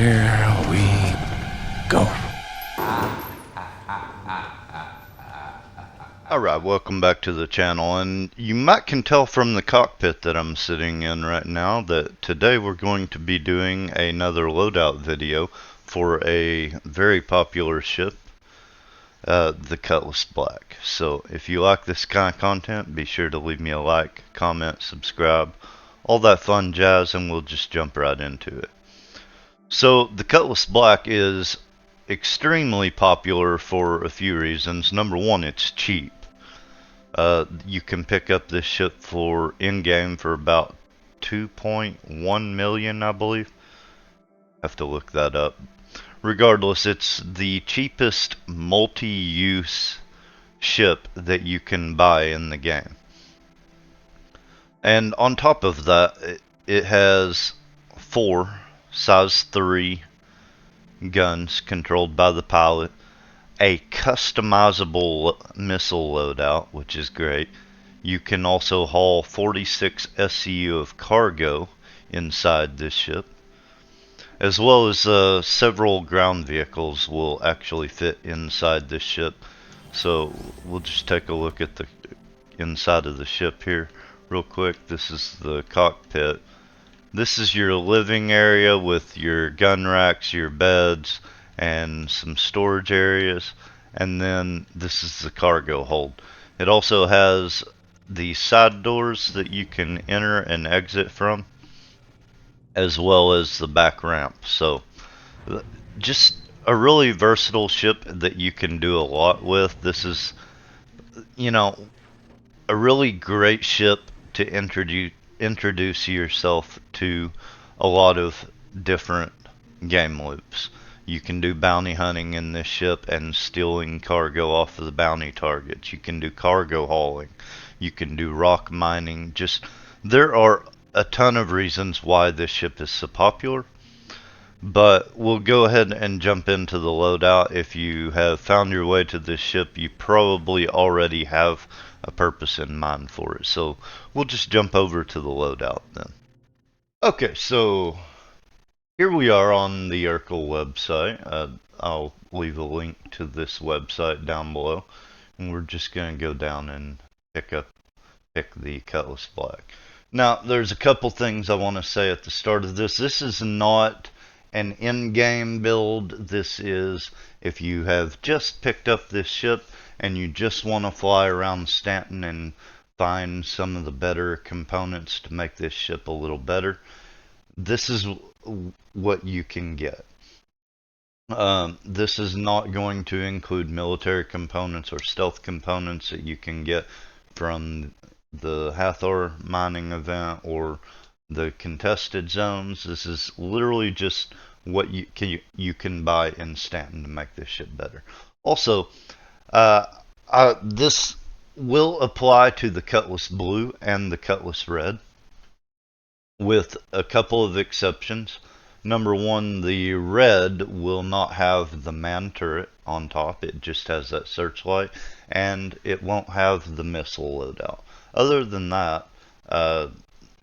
Here we go. Alright, welcome back to the channel, and you might can tell from the cockpit that I'm sitting in right now that today we're going to be doing another loadout video for a very popular ship, the Cutlass Black. So if you like this kind of content, be sure to leave me a like, comment, subscribe, all that fun jazz, and we'll just jump right into it. So the Cutlass Black is extremely popular for a few reasons. Number one, it's cheap. You can pick up this ship for in-game for about 2.1 million, I believe. Have to look that up. Regardless, it's the cheapest multi-use ship that you can buy in the game. And on top of that, it has 4 size 3 guns controlled by the pilot, a customizable missile loadout, which is great. You can also haul 46 SCU of cargo inside this ship, as well as several ground vehicles will actually fit inside this ship. So we'll just take a look at the inside of the ship here real quick. This is the cockpit. This is your living area with your gun racks, your beds, and some storage areas. And then this is the cargo hold. It also has the side doors that you can enter and exit from, as well as the back ramp. So just a really versatile ship that you can do a lot with. This is, you know, a really great ship to introduce yourself to a lot of different game loops. You can do bounty hunting in this ship and stealing cargo off of the bounty targets. You can do cargo hauling. You can do rock mining. Just, there are a ton of reasons why this ship is so popular. But we'll go ahead and jump into the loadout. If you have found your way to this ship, you probably already have a purpose in mind for it. So we'll just jump over to the loadout then. Okay, so here we are on the Urkel website. I'll leave a link to this website down below. And we're just going to go down and pick the Cutlass Black. Now, there's a couple things I want to say at the start of this. This is not an in-game build. This is if you have just picked up this ship and you just want to fly around Stanton and find some of the better components to make this ship a little better. This is what you can get. This is not going to include military components or stealth components that you can get from the Hathor mining event or the contested zones. This is literally just what you can buy in Stanton to make this ship better. Also, this will apply to the Cutlass Blue and the Cutlass Red, with a couple of exceptions. Number one, the red will not have the man turret on top. It just has that searchlight, and it won't have the missile loadout. Other than that,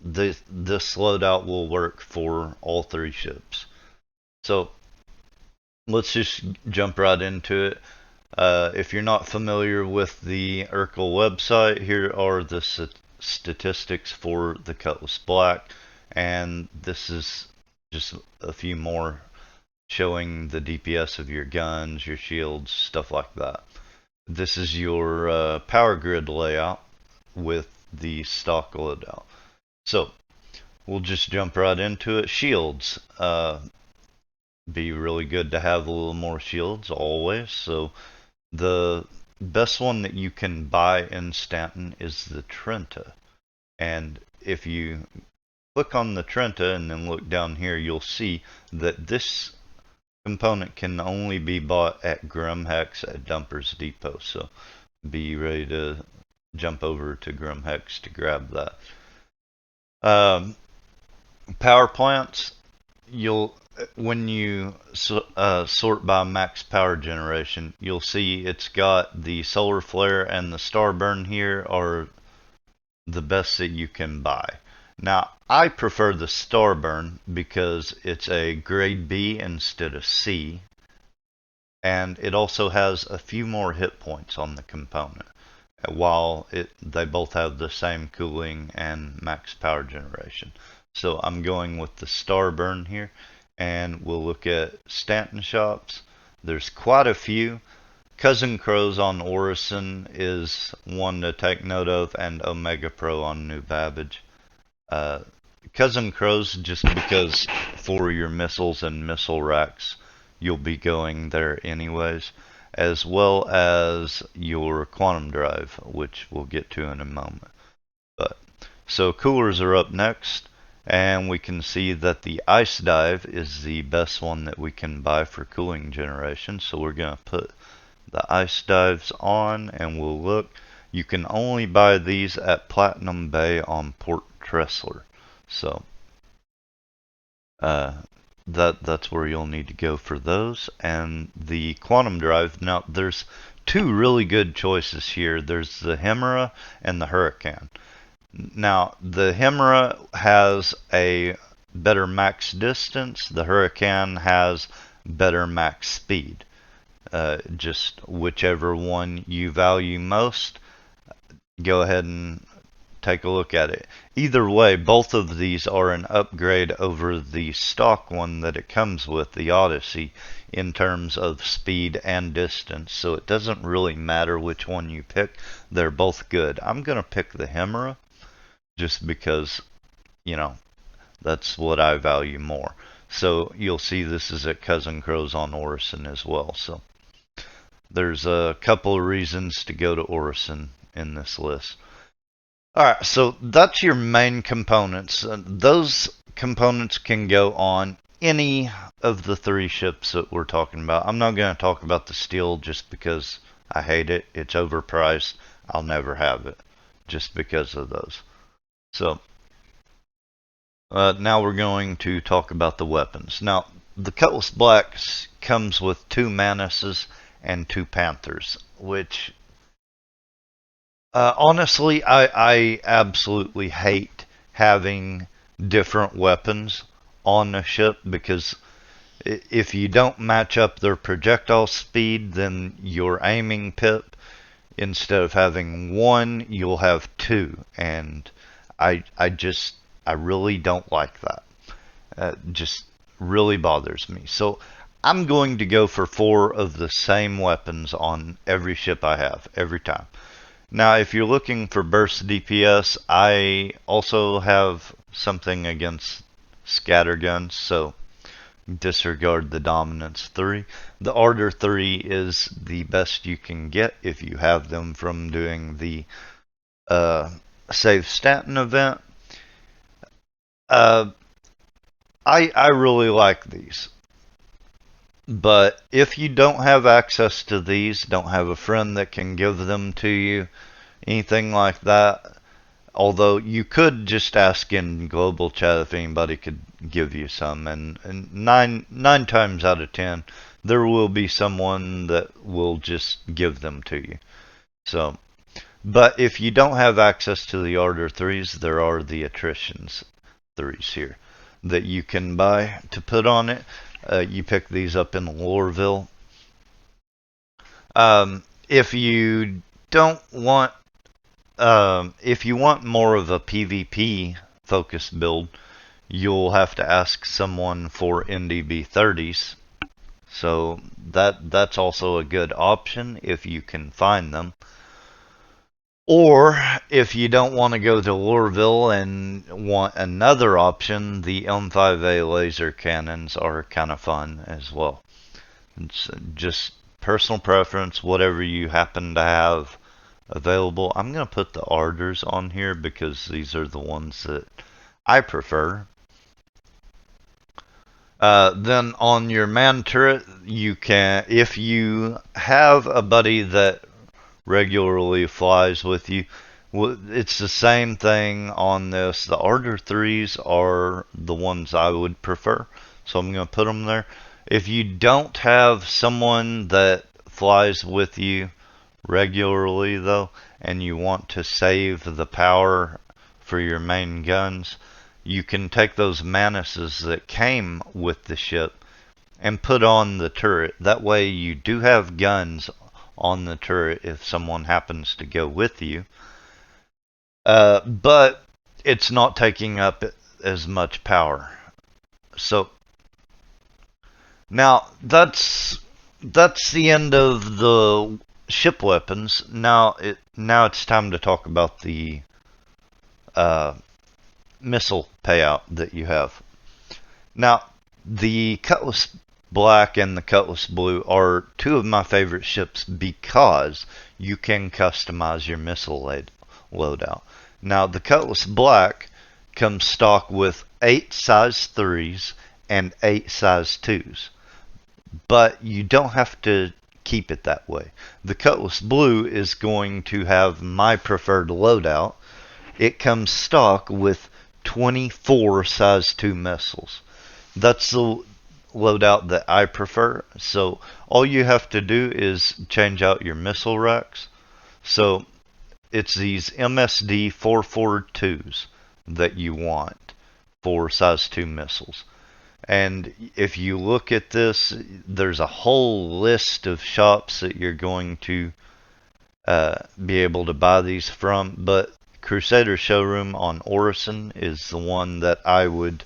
this loadout will work for all 3 ships. So let's just jump right into it. If you're not familiar with the Urkel website, here are the statistics for the Cutlass Black, and this is just a few more showing the DPS of your guns, your shields, stuff like that. This is your power grid layout with the stock loadout. So we'll just jump right into it. Shields. Be really good to have a little more shields always. So the best one that you can buy in Stanton is the Trenta. And if you click on the Trenta and then look down here, you'll see that this component can only be bought at Grumhex at Dumper's Depot. So be ready to jump over to Grumhex to grab that. Power plants, when you sort by max power generation, you'll see it's got the solar flare and the starburn here are the best that you can buy. Now, I prefer the Starburn because it's a grade B instead of C, and it also has a few more hit points on the component, while they both have the same cooling and max power generation. So I'm going with the Starburn here, and we'll look at Stanton shops. There's quite a few. Cousin Crows on Orison is one to take note of, and Omega Pro on New Babbage. Uh, Cousin Crows, just because for your missiles and missile racks, you'll be going there anyways, as well as your quantum drive, which we'll get to in a moment. But so coolers are up next, and we can see that the ice dive is the best one that we can buy for cooling generation. So we're gonna put the ice dives on, and we'll look. You can only buy these at Platinum Bay on Port Tressler. So uh, that's where you'll need to go for those. And the quantum drive. Now there's two really good choices here. There's the Hemera and the Hurricane. Now the Hemera has a better max distance. The Hurricane has better max speed. Just whichever one you value most, go ahead and take a look at it. Either way, both of these are an upgrade over the stock one that it comes with, the Odyssey, in terms of speed and distance. So it doesn't really matter which one you pick. They're both good. I'm going to pick the Hemera just because, you know, that's what I value more. So you'll see this is at Cousin Crows on Orison as well. So there's a couple of reasons to go to Orison in this list. Alright, so that's your main components. Those components can go on any of the three ships that we're talking about. I'm not going to talk about the steel just because I hate it. It's overpriced. I'll never have it just because of those. So now we're going to talk about the weapons. Now, the Cutlass Black comes with 2 Manuses and 2 Panthers, which honestly, I absolutely hate having different weapons on a ship because if you don't match up their projectile speed, then your aiming pip, instead of having 1, you'll have 2, and I really don't like that. Just really bothers me. So I'm going to go for 4 of the same weapons on every ship I have every time. Now, if you're looking for burst DPS, I also have something against scatterguns, so disregard the dominance 3. The ardor 3 is the best you can get if you have them from doing the Save Stanton event. I really like these. But if you don't have access to these, don't have a friend that can give them to you, anything like that, although you could just ask in global chat if anybody could give you some, and nine times out of 10, there will be someone that will just give them to you. So, but if you don't have access to the Ardor 3s, there are the Attritions 3s here that you can buy to put on it. You pick these up in Loreville. If you don't want, if you want more of a PvP focused build, you'll have to ask someone for NDB 30s. So that's also a good option if you can find them. Or if you don't want to go to Loreville and want another option, the M5A laser cannons are kind of fun as well. It's just personal preference, whatever you happen to have available. I'm going to put the Ardors on here because these are the ones that I prefer. Then on your man turret, you can, if you have a buddy that regularly flies with you, it's the same thing on this. The Ardor 3s are the ones I would prefer, so I'm going to put them there. If you don't have someone that flies with you regularly though, and you want to save the power for your main guns, you can take those Manuses that came with the ship and put on the turret. That way you do have guns on the turret if someone happens to go with you. But it's not taking up as much power. So now that's the end of the ship weapons. Now it's time to talk about the missile payout that you have. Now the Cutlass Black and the Cutlass Blue are two of my favorite ships because you can customize your missile loadout. Now the Cutlass Black comes stock with 8 size 3s and 8 size 2s. But you don't have to keep it that way. The Cutlass Blue is going to have my preferred loadout. It comes stock with 24 size 2 missiles. That's the loadout that I prefer. So all you have to do is change out your missile racks. So it's these MSD 442s that you want for size 2 missiles. And if you look at this, there's a whole list of shops that you're going to be able to buy these from. But Crusader Showroom on Orison is the one that I would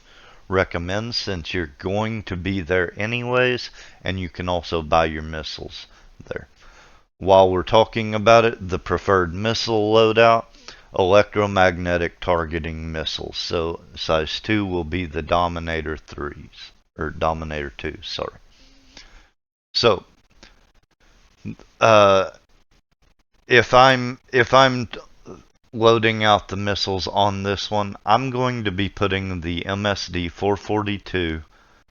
recommend, since you're going to be there anyways, and you can also buy your missiles there. While we're talking about it, the preferred missile loadout, electromagnetic targeting missiles. So size 2 will be the Dominator 3s, or Dominator 2s, sorry. So if I'm loading out the missiles on this one, I'm going to be putting the MSD 442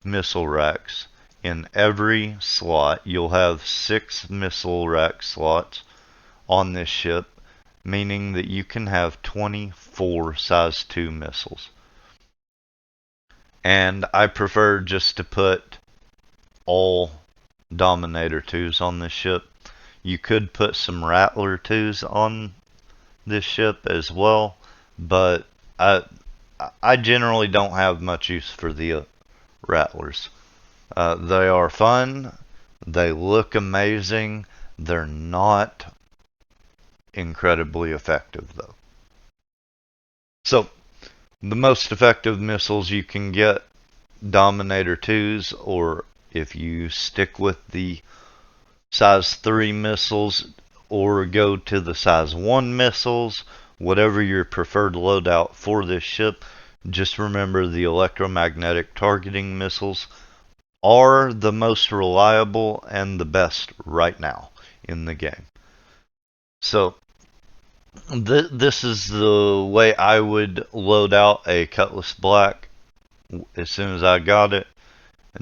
missile racks in every slot. You'll have 6 missile rack slots on this ship, meaning that you can have 24 size 2 missiles. And I prefer just to put all Dominator 2s on this ship. You could put some Rattler 2s on this ship as well, but I generally don't have much use for the Rattlers. They are fun, they look amazing, they're not incredibly effective though. So the most effective missiles you can get, Dominator 2s, or if you stick with the size 3 missiles or go to the size 1 missiles, whatever your preferred loadout for this ship, just remember the electromagnetic targeting missiles are the most reliable and the best right now in the game. So this is the way I would load out a Cutlass Black as soon as I got it.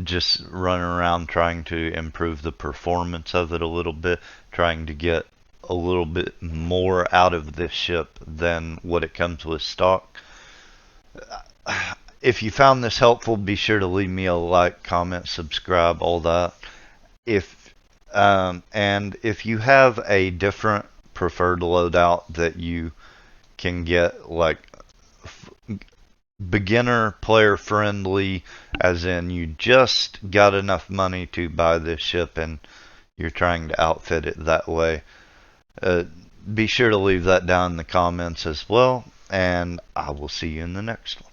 Just running around trying to improve the performance of it a little bit, trying to get a little bit more out of this ship than what it comes with stock. If you found this helpful, be sure to leave me a like, comment, subscribe, all that. And if you have a different preferred loadout that you can get, like beginner player friendly, as in you just got enough money to buy this ship and you're trying to outfit it that way, be sure to leave that down in the comments as well, and I will see you in the next one.